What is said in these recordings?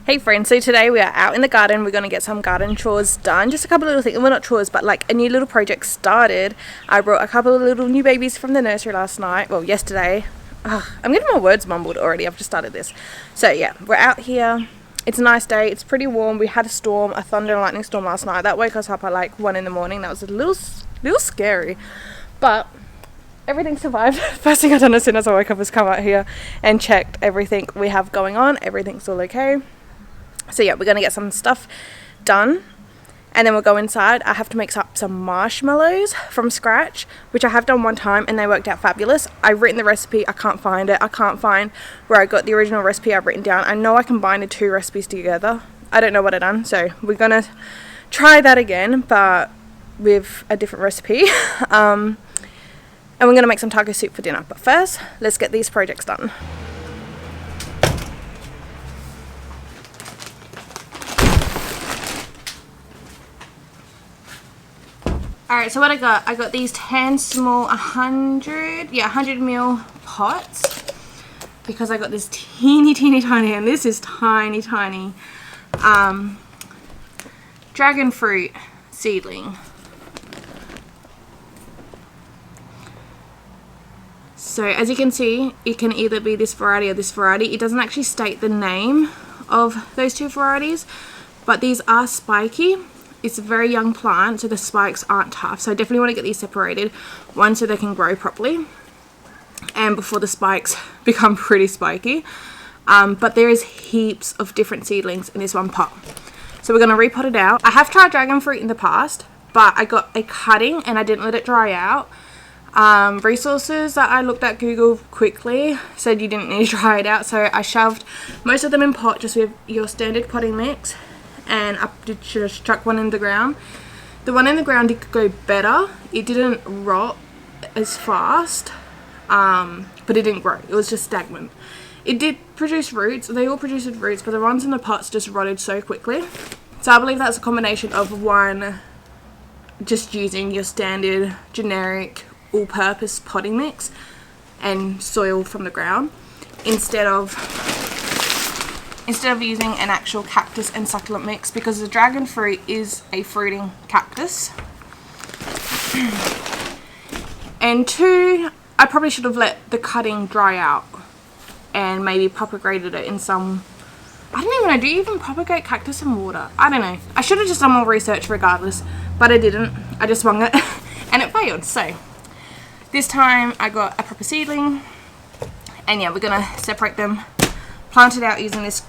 Hey friends, so today we are out in the garden. We're going to get some garden chores done. Just a couple of little things, well not chores, but like a new little project started. I brought a couple of little new babies from the nursery last night, well yesterday. I'm getting my words mumbled already, I've just started this. So yeah, we're out here. It's a nice day, it's pretty warm. We had a storm, a thunder and lightning storm last night. That woke us up at like 1 in the morning. That was a little scary, but everything survived. First thing I done as soon as I woke up was come out here and checked everything we have going on. Everything's all okay. So yeah, we're going to get some stuff done and then we'll go inside. I have to make up some marshmallows from scratch, which I have done one time and they worked out fabulous. I've written the recipe, I can't find it. I can't find where I got the original recipe I've written down. I know I combined the two recipes together. I don't know what I've done, so we're going to try that again, but with a different recipe. And we're going to make some taco soup for dinner. But first, let's get these projects done. Alright, so what I got these 10 small 100 ml pots, because I got this teeny tiny, and this is tiny dragonfruit seedling. So as you can see, it can either be this variety or this variety. It doesn't actually state the name of those two varieties, but these are spiky. It's a very young plant, so the spikes aren't tough. So I definitely want to get these separated, one so they can grow properly and before the spikes become pretty spiky. But there is heaps of different seedlings in this one pot. So we're going to repot it out. I have tried dragon fruit in the past, but I got a cutting and I didn't let it dry out. Resources that I looked at Google quickly said you didn't need to dry it out, so I shoved most of them in pot just with your standard potting mix. And I just chuck one in the ground. The one in the ground did go better. It didn't rot as fast, but it didn't grow. It was just stagnant. It did produce roots. They all produced roots, but the ones in the pots just rotted so quickly. So I believe that's a combination of one, just using your standard generic all-purpose potting mix and soil from the ground instead of using an actual cactus and succulent mix, because the dragon fruit is a fruiting cactus. And two, I probably should have let the cutting dry out and maybe propagated it in some, I don't even know, do you even propagate cactus in water? I don't know. I should have just done more research regardless, but I didn't. I just swung it and it failed. So this time I got a proper seedling, and yeah, we're gonna separate them, plant it out using this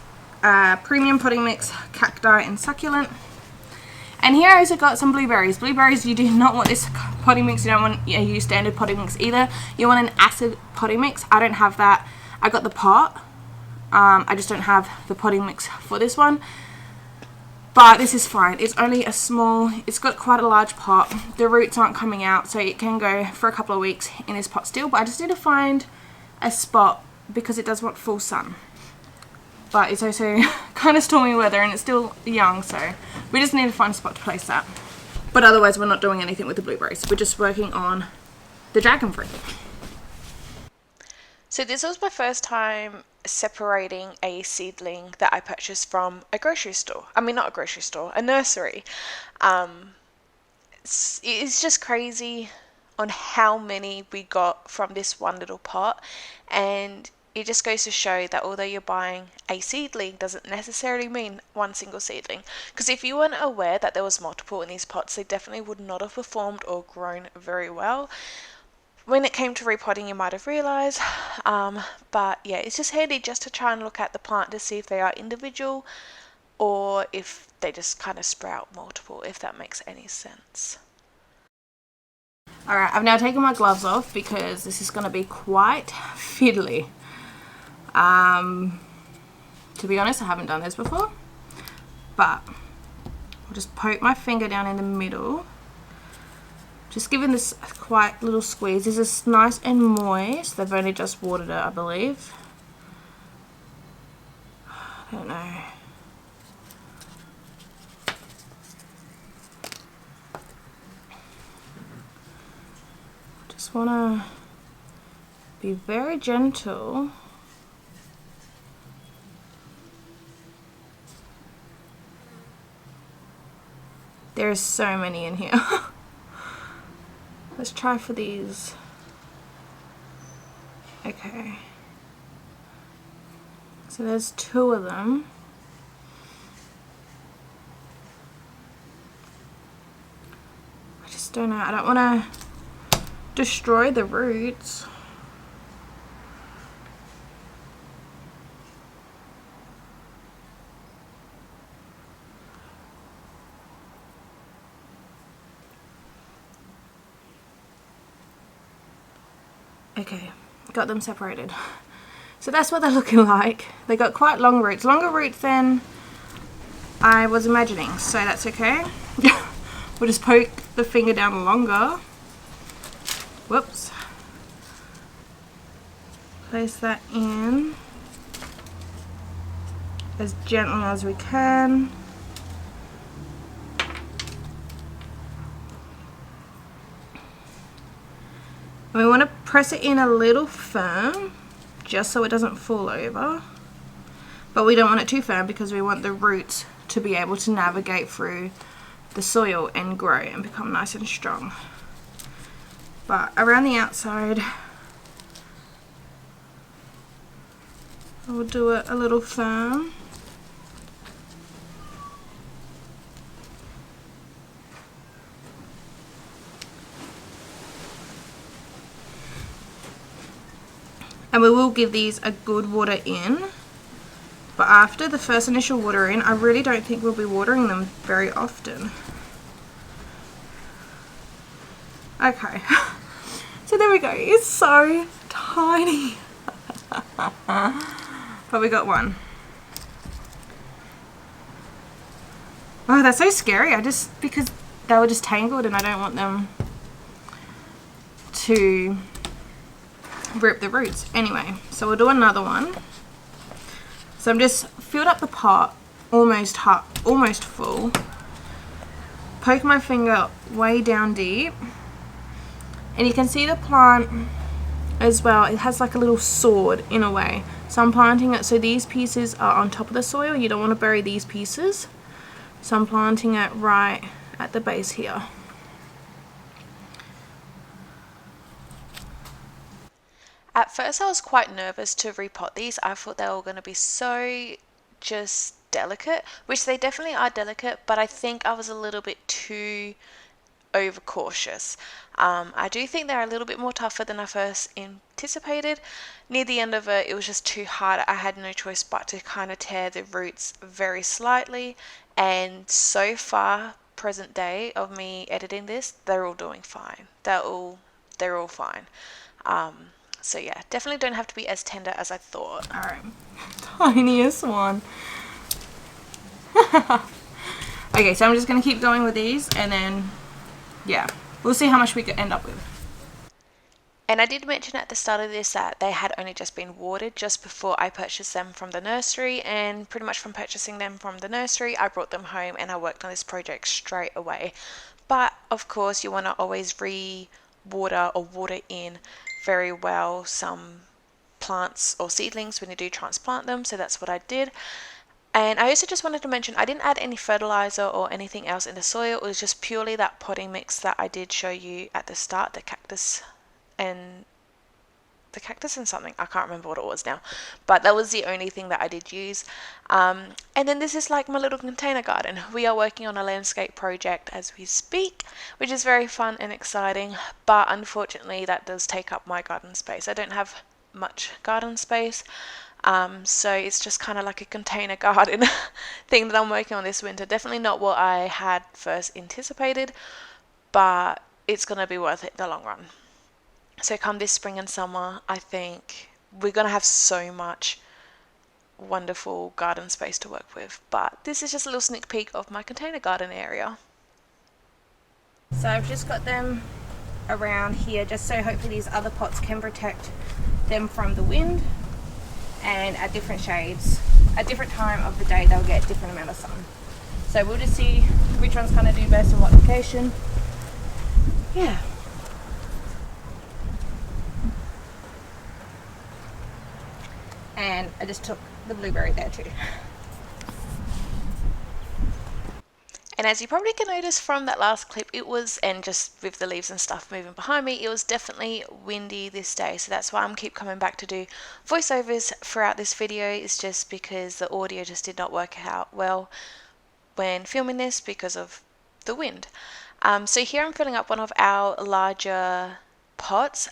premium potting mix, cacti and succulent. And here I also got some blueberries. Blueberries, you do not want this potting mix. You don't want your standard potting mix either. You want an acid potting mix. I don't have that. I got the pot. I just don't have the potting mix for this one. But this is fine. It's only a small, it's got quite a large pot. The roots aren't coming out, so it can go for a couple of weeks in this pot still. But I just need to find a spot because it does want full sun. But it's also kind of stormy weather and it's still young, so we just need to find a spot to place that. But otherwise we're not doing anything with the blueberries. We're just working on the dragon fruit. So this was my first time separating a seedling that I purchased from a grocery store. I mean, not a grocery store, a nursery. It's just crazy on how many we got from this one little pot, and it just goes to show that although you're buying a seedling doesn't necessarily mean one single seedling. Because if you weren't aware that there was multiple in these pots, they definitely would not have performed or grown very well. When it came to repotting, you might have realised. But yeah, it's just handy just to try and look at the plant to see if they are individual or if they just kind of sprout multiple, if that makes any sense. Alright, I've now taken my gloves off because this is going to be quite fiddly. To be honest, I haven't done this before, but I'll just poke my finger down in the middle, just giving this a quite little squeeze. This is nice and moist. They've only just watered it, I believe. I don't know. Just want to be very gentle There's so many in here. Let's try for these. Okay. So there's 2 of them. I just don't know. I don't want to destroy the roots. Okay, got them separated. So that's what they're looking like. They got quite long roots, longer roots than I was imagining, so that's okay. We'll just poke the finger down longer. Whoops. Place that in as gently as we can. And we want to press it in a little firm, just so it doesn't fall over. But we don't want it too firm because we want the roots to be able to navigate through the soil and grow and become nice and strong. But around the outside, we'll do it a little firm. And we will give these a good water in, but after the first initial water in, I really don't think we'll be watering them very often. Okay, so there we go. It's so tiny. But we got one. Oh, that's so scary. Because they were just tangled and I don't want them to rip the roots. Anyway, so we'll do another one. So I'm just filled up the pot almost full. Poke my finger way down deep, and you can see the plant as well. It has like a little sword in a way. So I'm planting it so these pieces are on top of the soil. You don't want to bury these pieces. So I'm planting it right at the base here. At first I was quite nervous to repot these. I thought they were going to be so just delicate, which they definitely are delicate, but I think I was a little bit too overcautious. I do think they're a little bit more tougher than I first anticipated. Near the end of it, it was just too hard. I had no choice but to kind of tear the roots very slightly, and so far, present day of me editing this, they're all doing fine. They're all fine. So yeah, definitely don't have to be as tender as I thought. Alright, tiniest one. Okay, so I'm just going to keep going with these, and then, yeah, we'll see how much we could end up with. And I did mention at the start of this that they had only just been watered just before I purchased them from the nursery, and pretty much from purchasing them from the nursery, I brought them home and I worked on this project straight away. But of course, you want to always re-water or water in very well some plants or seedlings when you do transplant them, so that's what I did. And I also just wanted to mention I didn't add any fertilizer or anything else in the soil. It was just purely that potting mix that I did show you at the start, the cactus and something, I can't remember what it was now, but that was the only thing that I did use. And then this is like my little container garden. We are working on a landscape project as we speak, which is very fun and exciting, but unfortunately that does take up my garden space. I don't have much garden space, so it's just kind of like a container garden thing that I'm working on this winter. Definitely not what I had first anticipated, but it's going to be worth it in the long run. So come this spring and summer, I think we're going to have so much wonderful garden space to work with. But this is just a little sneak peek of my container garden area. So I've just got them around here just so hopefully these other pots can protect them from the wind, and at different shades, at different time of the day, they'll get a different amount of sun. So we'll just see which ones kind of do best in what location. Yeah. And I just took the blueberry there too. And as you probably can notice from that last clip, it was, and just with the leaves and stuff moving behind me, it was definitely windy this day. So that's why I'm keep coming back to do voiceovers throughout this video. It's just because the audio just did not work out well when filming this because of the wind. So here I'm filling up one of our larger pots.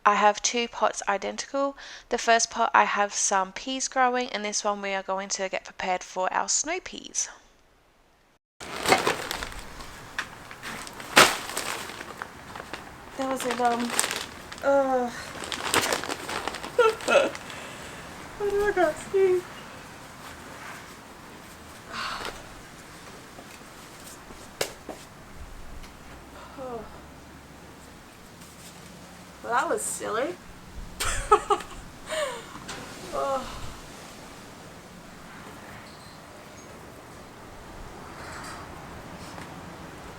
I have two pots identical. The first pot I have some peas growing, and this one we are going to get prepared for our snow peas. That was a oh. Why do I got sneeze? Oh. Well, that was silly. Oh.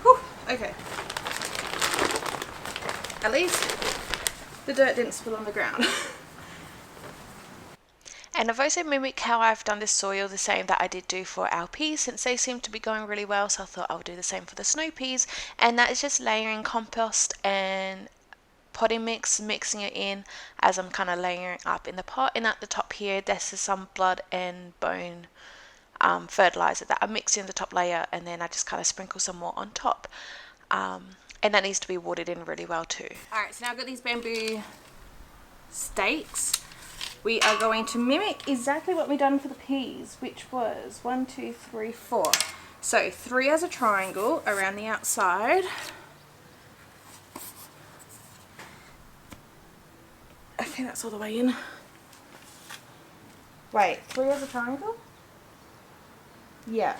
Whew. Okay. At least the dirt didn't spill on the ground. And I've also mimicked how I've done this soil the same that I did do for our peas, since they seem to be going really well, so I thought I'll do the same for the snow peas. And that is just layering compost and potting mix, mixing it in as I'm kind of layering up in the pot. And at the top here, this is some blood and bone fertilizer that I mix in the top layer, and then I just kind of sprinkle some more on top. And that needs to be watered in really well too. Alright, so now I've got these bamboo stakes. We are going to mimic exactly what we done for the peas, which was 1, 2, 3, 4. So 3 as a triangle around the outside. I think that's all the way in. Wait, 3 as a triangle? Yeah.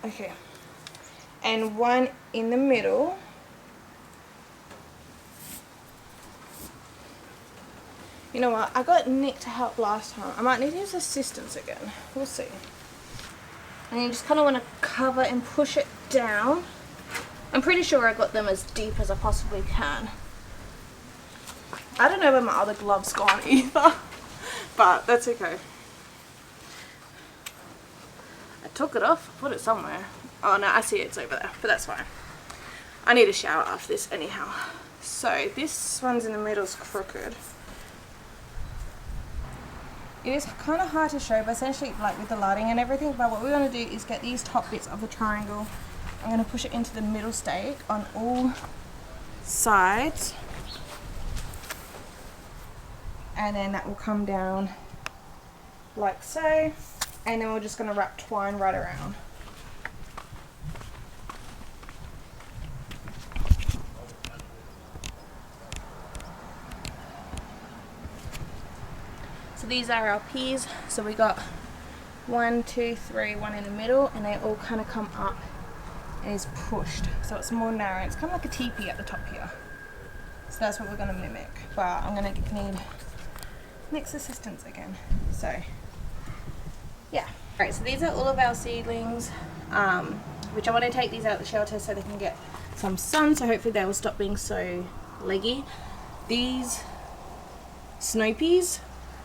Okay, and 1 in the middle. You know what, I got Nick to help last time. I might need his assistance again. We'll see. And you just kind of want to cover and push it down. I'm pretty sure I got them as deep as I possibly can. I don't know where my other glove's gone either, but that's okay. I took it off, put it somewhere. Oh no, I see it's over there, but that's fine. I need a shower after this anyhow. So this one's in the middle's crooked. It is kind of hard to show, but essentially like with the lighting and everything, but what we're going to do is get these top bits of the triangle. I'm going to push it into the middle stake on all sides. And then that will come down like so. And then we're just going to wrap twine right around. So these are our peas. So we got 1, 2, 3, 1 in the middle, and they all kind of come up and is pushed. So it's more narrow. It's kind of like a teepee at the top here. So that's what we're going to mimic. But I'm going to need Nick's assistance again. So yeah. Alright, so these are all of our seedlings, which I want to take these out of the shelter so they can get some sun, so hopefully they will stop being so leggy. These snow peas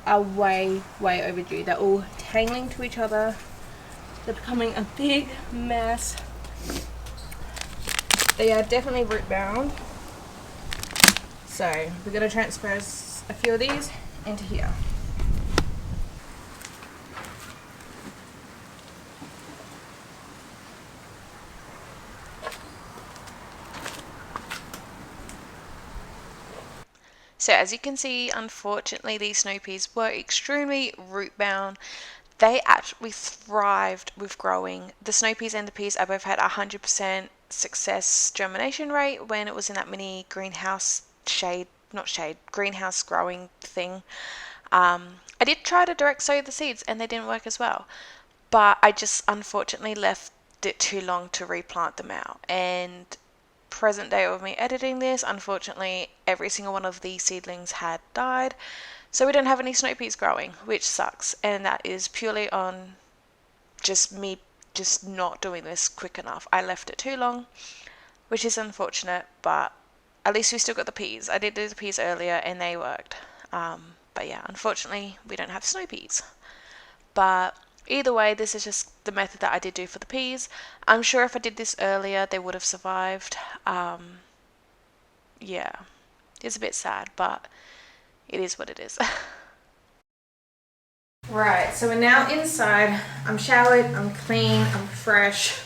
are way overdue. They're all tangling to each other. They're becoming a big mess. They are definitely root bound. So we're going to transfer a few of these into here. So as you can see, unfortunately, these snow peas were extremely root bound. They actually thrived with growing. The snow peas and the peas, I both had 100% success germination rate when it was in that mini greenhouse greenhouse growing thing. I did try to direct sow the seeds and they didn't work as well. But I just unfortunately left it too long to replant them out. And present day of me editing this, unfortunately every single one of these seedlings had died, so we don't have any snow peas growing, which sucks, and that is purely on just me just not doing this quick enough. I left it too long, which is unfortunate, but at least we still got the peas. I did do the peas earlier and they worked. But yeah, unfortunately, we don't have snow peas. But either way, this is just the method that I did do for the peas. I'm sure if I did this earlier, they would have survived. Yeah, it's a bit sad, but it is what it is. Right, so we're now inside. I'm showered, I'm clean, I'm fresh.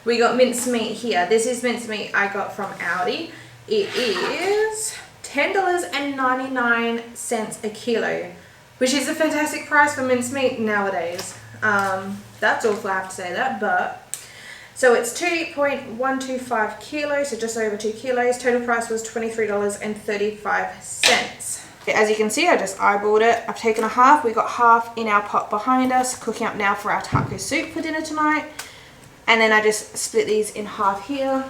We got mincemeat here. This is mincemeat I got from Aldi. It is $10.99 a kilo, which is a fantastic price for mincemeat nowadays. That's awful, I have to say that, but so it's 2.125 kilos, so just over 2 kilos. Total price was $23.35. As you can see, I just eyeballed it. I've taken a half. We got half in our pot behind us, cooking up now for our taco soup for dinner tonight. And then I just split these in half here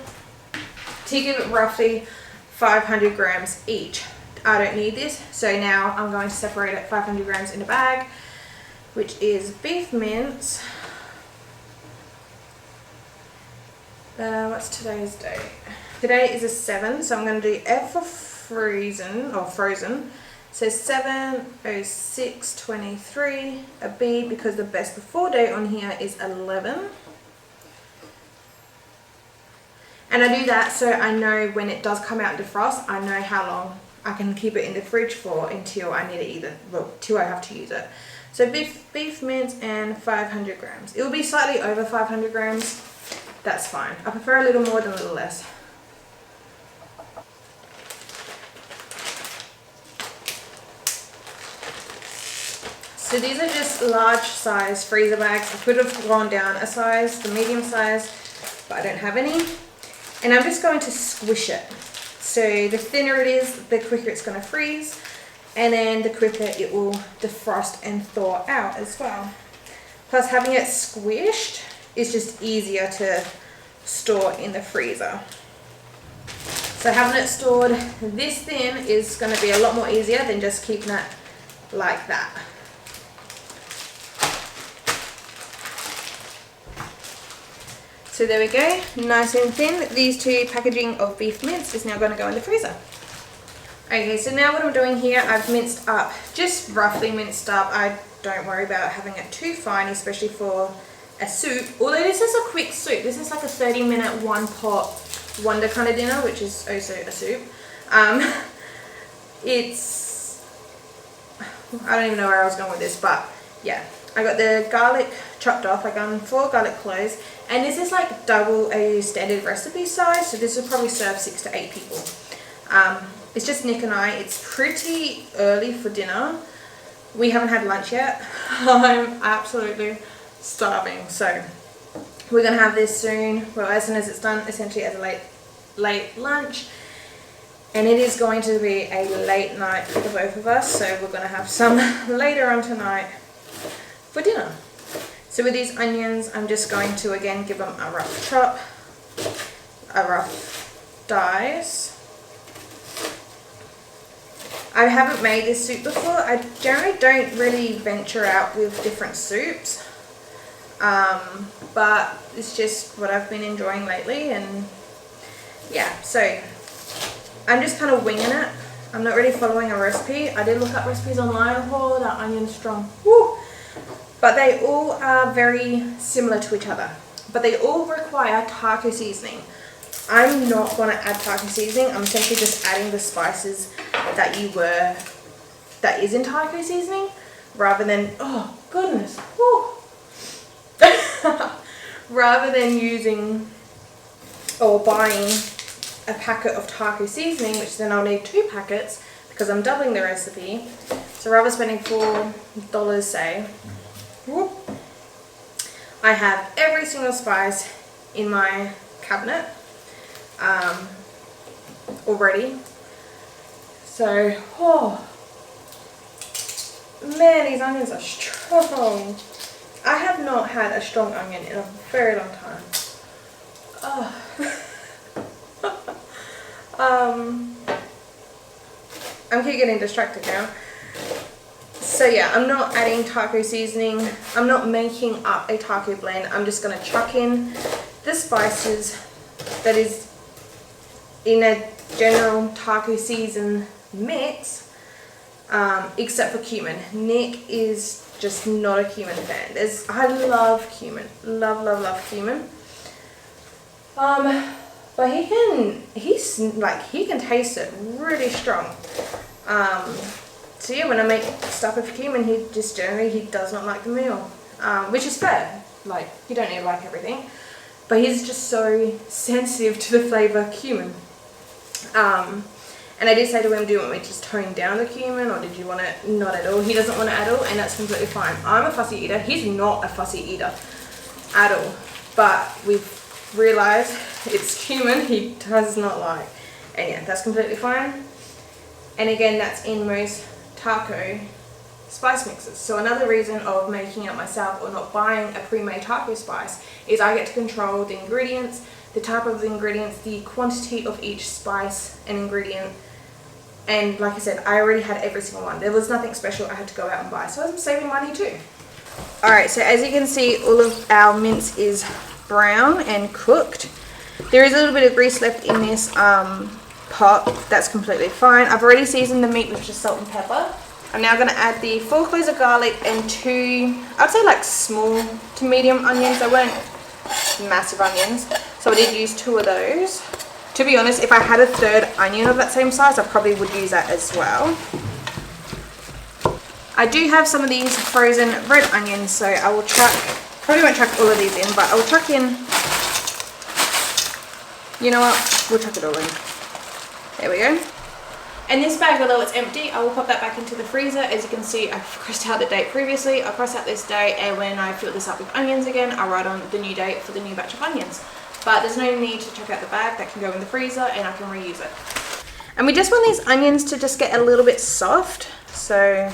to give it roughly 500 grams each. I don't need this, so now I'm going to separate it 500 grams in a bag, which is beef mince. What's today's date? Today is a 7, so I'm going to do F for frozen. So 7/06/23, a B because the best before date on here is 11. And I do that so I know when it does come out to defrost, I know how long I can keep it in the fridge for until I need it till I have to use it. So beef mince and 500 grams. It will be slightly over 500 grams. That's fine. I prefer a little more than a little less. So these are just large size freezer bags. I could have gone down a size, the medium size, but I don't have any. And I'm just going to squish it. So the thinner it is, the quicker it's going to freeze, and then the quicker it will defrost and thaw out as well. Plus having it squished is just easier to store in the freezer. So having it stored this thin is going to be a lot more easier than just keeping it like that. So there we go, nice and thin. These two packaging of beef mince is now going to go in the freezer. Okay, so now what I'm doing here, I've minced up, just roughly minced up. I don't worry about having it too fine, especially for a soup. Although this is a quick soup. This is like a 30-minute one pot wonder kind of dinner, which is also a soup. It's, I don't even know where I was going with this, but yeah. I got the garlic chopped off. I got 4 garlic cloves, and this is like double a standard recipe size, so this will probably serve 6 to 8 people. It's just Nick and I. It's pretty early for dinner. We haven't had lunch yet. I'm absolutely starving, so we're gonna have this soon. Well, as soon as it's done, essentially as a late lunch. And it is going to be a late night for the both of us, so we're gonna have some later on tonight for dinner. So with these onions, I'm just going to again give them a rough chop, a rough dice. I haven't made this soup before. I generally don't really venture out with different soups, but it's just what I've been enjoying lately, and yeah, so I'm just kind of winging it. I'm not really following a recipe. I did look up recipes online. Oh, that onion's strong. Woo! But they all are very similar to each other. But they all require taco seasoning. I'm not going to add taco seasoning. I'm essentially just adding the spices that is in taco seasoning, rather than, oh goodness, rather than using or buying a packet of taco seasoning, which then I'll need 2 packets because I'm doubling the recipe. So rather spending $4, say, I have every single spice in my cabinet already. So, oh man, these onions are strong. I have not had a strong onion in a very long time. Oh. I keep getting distracted now. So yeah, I'm not adding taco seasoning. I'm not making up a taco blend. I'm just going to chuck in the spices that is in a general taco season mix, except for cumin. Nick is just not a cumin fan. I love cumin. Love cumin. But he can taste it really strong. So yeah, when I make stuff with cumin, he does not like the meal, which is fair. Like, you don't need to like everything, but he's just so sensitive to the flavour of cumin. And I did say to him, do you want me to just tone down the cumin, or did you want it not at all? He doesn't want it at all, and that's completely fine. I'm a fussy eater. He's not a fussy eater at all, but we've realised it's cumin he does not like, and yeah, that's completely fine. And again, that's in most taco spice mixes. So another reason of making it myself or not buying a pre-made taco spice is I get to control the ingredients, the type of the ingredients, the quantity of each spice and ingredient. And like I said, I already had every single one. There was nothing special I had to go out and buy, so I'm saving money too. Alright, so as you can see, all of our mince is brown and cooked. There is a little bit of grease left in this pot. That's completely fine. I've already seasoned the meat with just salt and pepper. I'm now going to add the 4 cloves of garlic and 2, I'd say like small to medium onions. They weren't massive onions, so I did use 2 of those. To be honest, if I had a 3rd onion of that same size, I probably would use that as well. I do have some of these frozen red onions, so I will probably won't chuck all of these in, but I will chuck in, you know what, we'll chuck it all in. There we go. And this bag, although it's empty, I will pop that back into the freezer. As you can see, I've crossed out the date previously. I'll cross out this date, and when I fill this up with onions again, I'll write on the new date for the new batch of onions. But there's no need to chuck out the bag. That can go in the freezer and I can reuse it. And we just want these onions to just get a little bit soft. So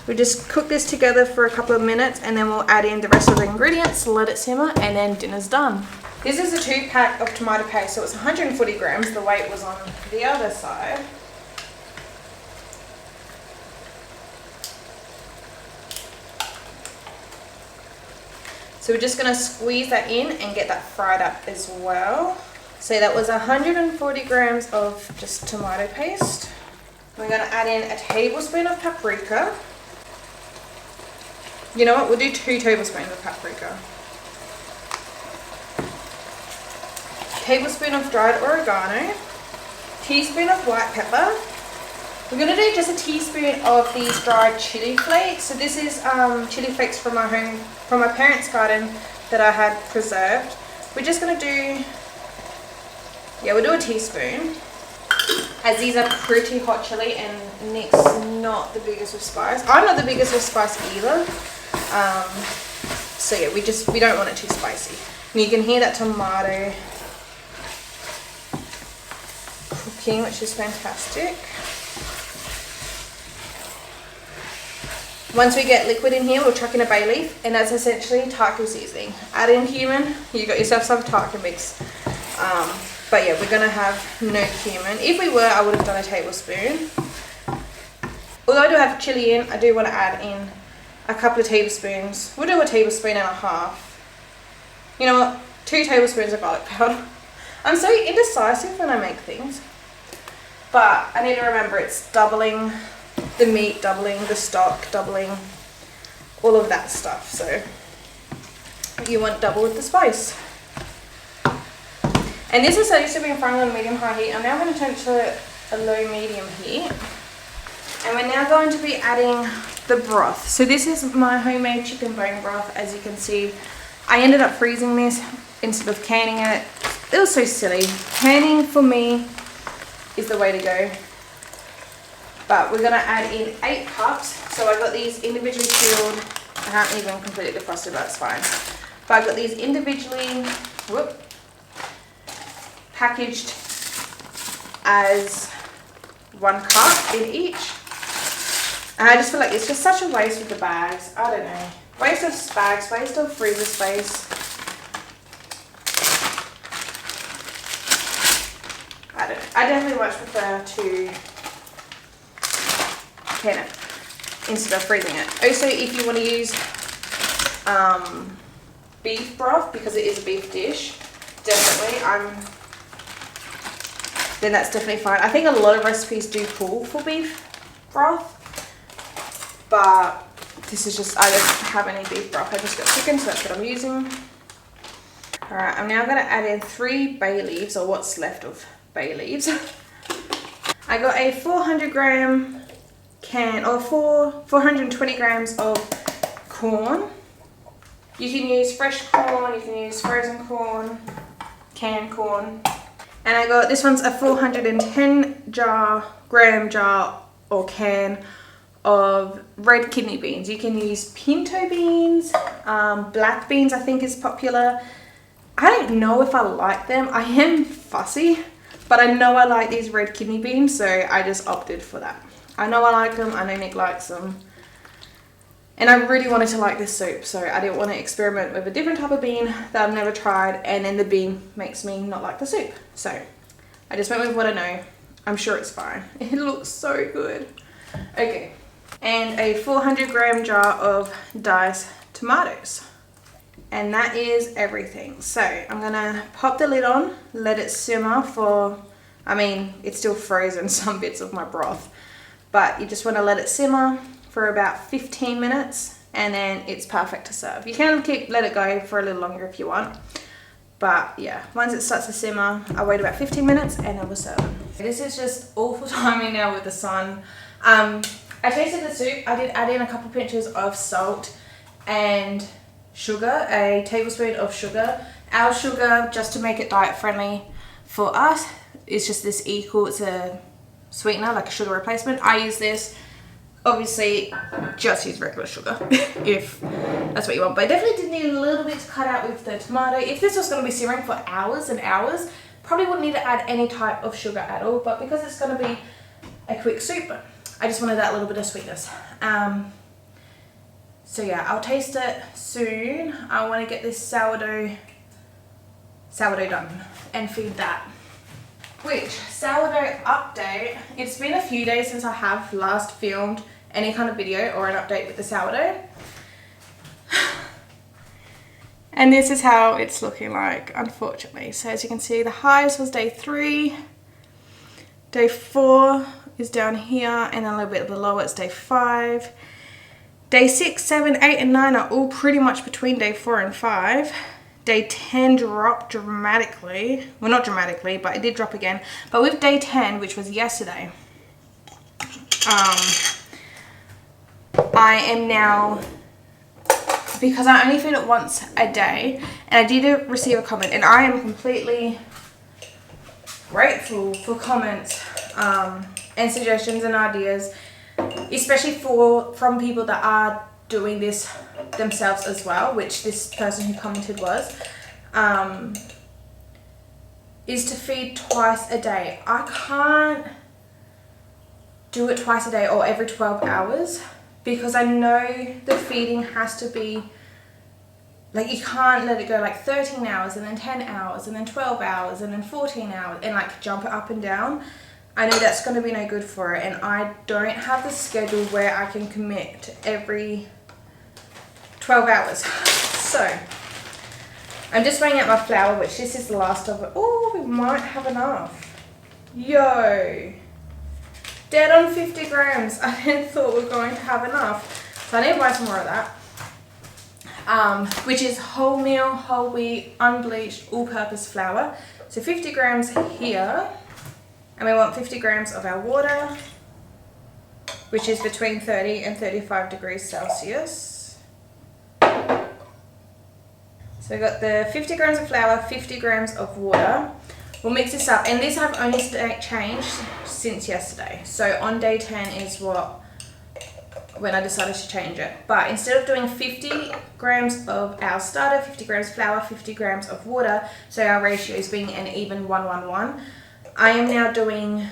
we just cook this together for a couple of minutes, and then we'll add in the rest of the ingredients, let it simmer, and then dinner's done. This is a 2-pack of tomato paste, so it's 140 grams. The weight was on the other side. So we're just going to squeeze that in and get that fried up as well. So that was 140 grams of just tomato paste. We're going to add in a tablespoon of paprika. You know what, we'll do 2 tablespoons of paprika. Tablespoon of dried oregano. Teaspoon of white pepper. We're going to do just a teaspoon of these dried chili flakes. So this is chili flakes from my parents' garden that I had preserved. We're just going to do, we'll do a teaspoon, as these are pretty hot chili and Nick's not the biggest with spice. I'm not the biggest with spice either. So yeah, we don't want it too spicy. And you can hear that tomato cooking, which is fantastic. Once we get liquid in here, we'll chuck in a bay leaf, and that's essentially taco seasoning. Add in cumin, you got yourself some taco mix. But yeah, we're gonna have no cumin. If we were, I would have done a tablespoon. Although I do have chili in, I do want to add in a couple of tablespoons. We'll do a tablespoon and a half. You know what? 2 tablespoons of garlic powder. I'm so indecisive when I make things. But I need to remember it's doubling the meat, doubling the stock, doubling all of that stuff. So you want double with the spice. And this is used to being frying on medium-high heat. I'm now going to turn it to a low-medium heat. And we're now going to be adding the broth. So this is my homemade chicken bone broth. As you can see, I ended up freezing this instead of canning it. It was so silly. Canning for me is the way to go. But we're going to add in 8 cups. So I got these individually peeled. I haven't even completely defrosted, but that's fine. But I got these individually packaged as 1 cup in each. And I just feel like it's just such a waste with the bags. I don't know. Waste of bags, waste of freezer space. I don't know. I definitely much prefer to can it. instead of freezing it. Also, if you want to use beef broth, because it is a beef dish, definitely, then that's definitely fine. I think a lot of recipes do call for beef broth, but this is just, I don't have any beef broth. I just got chicken, so that's what I'm using. Alright, I'm now going to add in 3 bay leaves, or what's left of bay leaves. I got a 400 gram can, or 420 grams of corn. You can use fresh corn, you can use frozen corn, canned corn. And I got, this one's a 410 gram jar or can of red kidney beans. You can use pinto beans, black beans I think is popular. I don't know if I like them. I am fussy, but I know I like these red kidney beans, so I just opted for that. I know I like them, I know Nick likes them. And I really wanted to like this soup, so I didn't want to experiment with a different type of bean that I've never tried, and then the bean makes me not like the soup. So I just went with what I know. I'm sure it's fine. It looks so good. Okay, and a 400 gram jar of diced tomatoes. And that is everything. So I'm gonna pop the lid on, let it simmer for, I mean, it's still frozen, some bits of my broth, but you just want to let it simmer for about 15 minutes, and then it's perfect to serve. You can let it go for a little longer if you want, but yeah, once it starts to simmer, I wait about 15 minutes and I will serve it. This is just awful timing now with the sun. I tasted the soup. I did add in a couple pinches of salt and sugar, a tablespoon of sugar. Our sugar, just to make it diet friendly for us, is just this equal. It's a sweetener, like a sugar replacement. I use this. Obviously, just use regular sugar if that's what you want. But I definitely did need a little bit to cut out with the tomato. If this was going to be simmering for hours and hours, probably wouldn't need to add any type of sugar at all. But because it's going to be a quick soup, I just wanted that little bit of sweetness. So yeah, I'll taste it soon. I want to get this sourdough done and feed that. Which, sourdough update, it's been a few days since I have last filmed any kind of video or an update with the sourdough. And this is how it's looking like, unfortunately. So as you can see, the highest was day 3. Day 4 is down here, and then a little bit below it's day 5. Day 6, 7, 8 and 9 are all pretty much between day 4 and 5. Day 10 dropped dramatically. Well, not dramatically, but it did drop again. But with day 10, which was yesterday, I am now, because I only feed it once a day, and I did receive a comment, and I am completely grateful for comments and suggestions and ideas, especially from people that are doing this themselves as well, which this person who commented was, is to feed twice a day. I can't do it twice a day or every 12 hours because I know the feeding has to be, like, you can't let it go like 13 hours and then 10 hours and then 12 hours and then 14 hours and like jump it up and down. I know that's going to be no good for it, and I don't have the schedule where I can commit to every 12 hours. So I'm just weighing out my flour, which this is the last of it. Oh, we might have enough. Yo, dead on 50 grams. I didn't thought we were going to have enough, so I need to buy some more of that. Which is wholemeal, whole wheat, unbleached, all-purpose flour. So 50 grams here, and we want 50 grams of our water, which is between 30 and 35 degrees Celsius. So we've got the 50 grams of flour, 50 grams of water. We'll mix this up, and this I've only changed since yesterday. So on day 10 is when I decided to change it. But instead of doing 50 grams of our starter, 50 grams flour, 50 grams of water, so our ratio is being an even 1-1-1, I am now doing,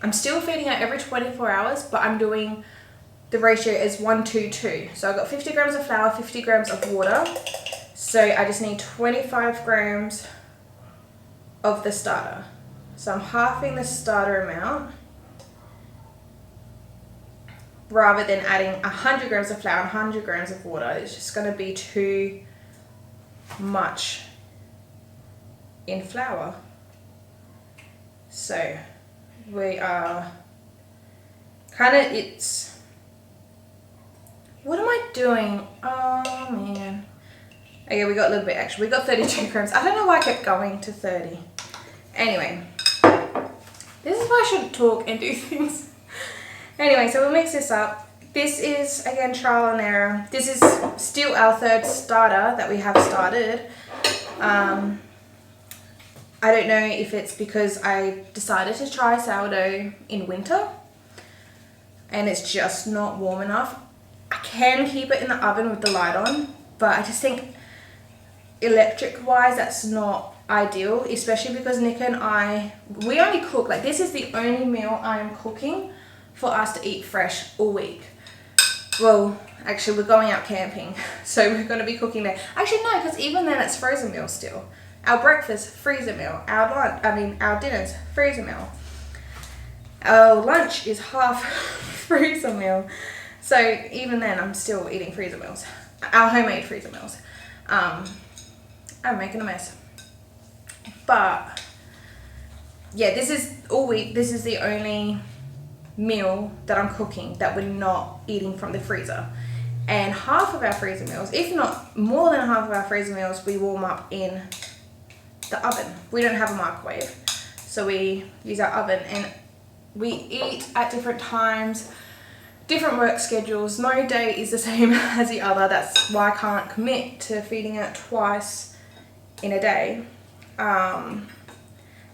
I'm still feeding it every 24 hours, but I'm doing the ratio as 1-2-2. So I've got 50 grams of flour, 50 grams of water. So I just need 25 grams of the starter. So I'm halving the starter amount, rather than adding 100 grams of flour and 100 grams of water. It's just going to be too much in flour. So we are kind of, it's, what am I doing? Oh man. Okay, we got a little bit extra. We got 32 grams. I don't know why I kept going to 30. Anyway, this is why I shouldn't talk and do things. Anyway, so we'll mix this up. This is, again, trial and error. This is still our third starter that we have started. I don't know if it's because I decided to try sourdough in winter and it's just not warm enough. I can keep it in the oven with the light on, but I just think electric wise that's not ideal, especially because Nick and I, we only cook, like this is the only meal I am cooking for us to eat fresh all week. Well, actually we're going out camping, so we're going to be cooking there. Actually no, because even then it's frozen meal still. Our breakfast, freezer meal. Our dinner's freezer meal. Our lunch is half freezer meal. So even then I'm still eating freezer meals. Our homemade freezer meals. I'm making a mess. But yeah, this is all week. This is the only meal that I'm cooking that we're not eating from the freezer. And half of our freezer meals, if not more than half of our freezer meals, we warm up in the oven. We don't have a microwave, so we use our oven, and we eat at different times, different work schedules. No day is the same as the other. That's why I can't commit to feeding it twice in a day.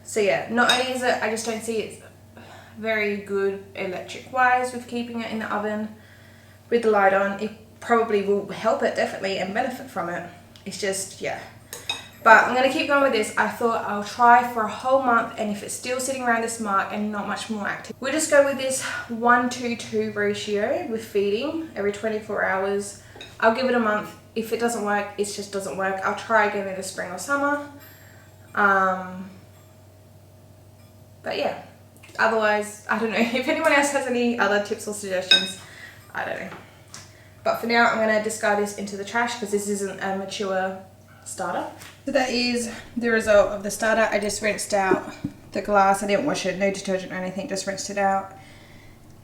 So yeah, not only is it, I just don't see it very good electric wise with keeping it in the oven with the light on. It probably will help it definitely and benefit from it. It's just, yeah. But I'm going to keep going with this. I thought I'll try for a whole month, and if it's still sitting around this mark and not much more active, we'll just go with this 1-to-2 ratio with feeding every 24 hours. I'll give it a month. If it doesn't work, it just doesn't work. I'll try again in the spring or summer. But yeah, otherwise, I don't know. If anyone else has any other tips or suggestions, I don't know. But for now, I'm going to discard this into the trash because this isn't a mature starter. So that is the result of the starter. I just rinsed out the glass. I didn't wash it, no detergent or anything, just rinsed it out.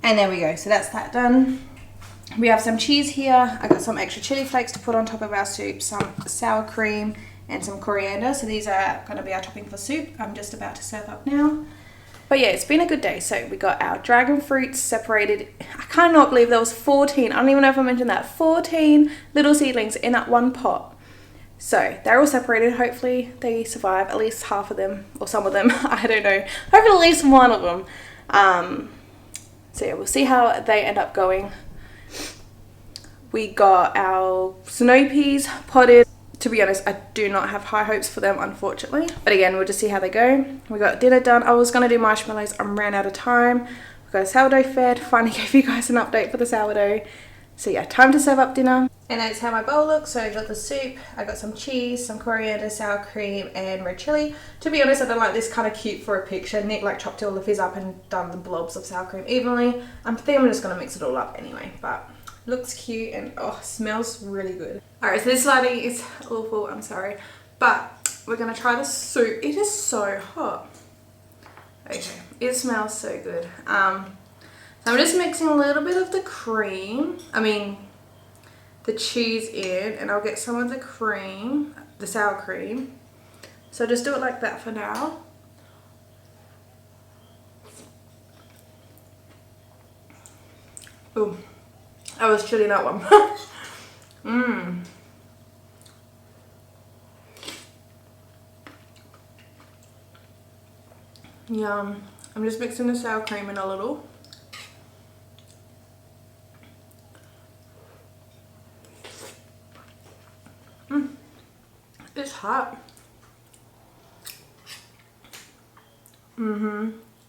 And there we go. So that's that done. We have some cheese here. I got some extra chili flakes to put on top of our soup, some sour cream and some coriander. So these are going to be our topping for soup. I'm just about to serve up now. But yeah, it's been a good day. So we got our dragon fruits separated. I cannot believe there was 14. I don't even know if I mentioned that. 14 little seedlings in that one pot. So they're all separated. Hopefully they survive, at least half of them or some of them. I don't know. Hopefully at least one of them. So yeah, we'll see how they end up going. We got our snow peas potted. To be honest, I do not have high hopes for them, unfortunately. But again, we'll just see how they go. We got dinner done. I was going to do marshmallows. I ran out of time. We got a sourdough fed. Finally gave you guys an update for the sourdough. So yeah, time to serve up dinner. And that's how my bowl looks. So I got the soup. I got some cheese, some coriander, sour cream, and red chili. To be honest, I don't like this kind of cute for a picture. Nick like chopped all of his up and done the blobs of sour cream evenly. I think I'm just going to mix it all up anyway. But looks cute and oh, smells really good. Alright, so this lighting is awful, I'm sorry. But we're gonna try the soup. It is so hot. Okay, it smells so good. So I'm just mixing a little bit of the cream, the cheese in, and I'll get some of the cream, the sour cream. So just do it like that for now. Ooh. I was chilling that one. Yum. I'm just mixing the sour cream in a little. It's hot.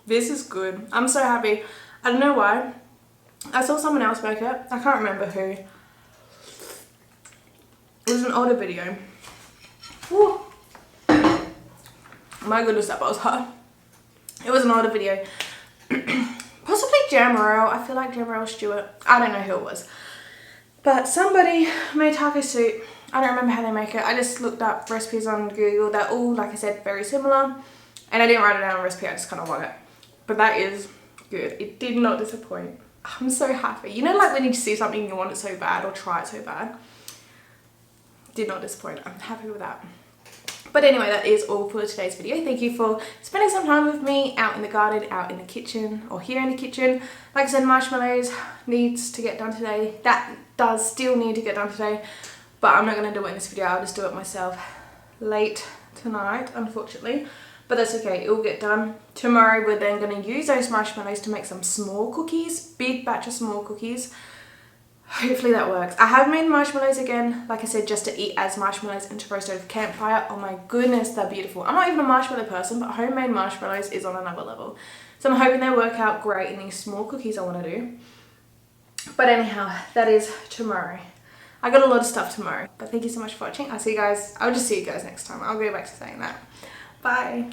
This is good. I'm so happy. I don't know why. I saw someone else make it. I can't remember who. It was an older video. Woo. My goodness, that was hot. It was an older video. Possibly Jamerel. I feel like Jamerel Stewart. I don't know who it was. But somebody made taco soup. I don't remember how they make it. I just looked up recipes on Google. They're all, like I said, very similar. And I didn't write it down on a recipe. I just kind of want it. But that is good. It did not disappoint. I'm so happy. You know, like when you see something and you want it so bad or try it so bad. Did not disappoint. I'm happy with that. But anyway, that is all for today's video. Thank you for spending some time with me out in the garden, out in the kitchen, or here in the kitchen. Like I said, marshmallows needs to get done today. That does still need to get done today, but I'm not going to do it in this video. I'll just do it myself late tonight, unfortunately. But that's okay, it will get done. Tomorrow we're then going to use those marshmallows to make some small cookies, big batch of small cookies. Hopefully that works. I have made marshmallows again, like I said, just to eat as marshmallows and to roast over campfire. Oh my goodness, they're beautiful. I'm not even a marshmallow person, but homemade marshmallows is on another level. So I'm hoping they work out great in these small cookies I want to do. But anyhow, that is tomorrow. I got a lot of stuff tomorrow. But thank you so much for watching. I'll just see you guys next time. I'll go back to saying that. Bye.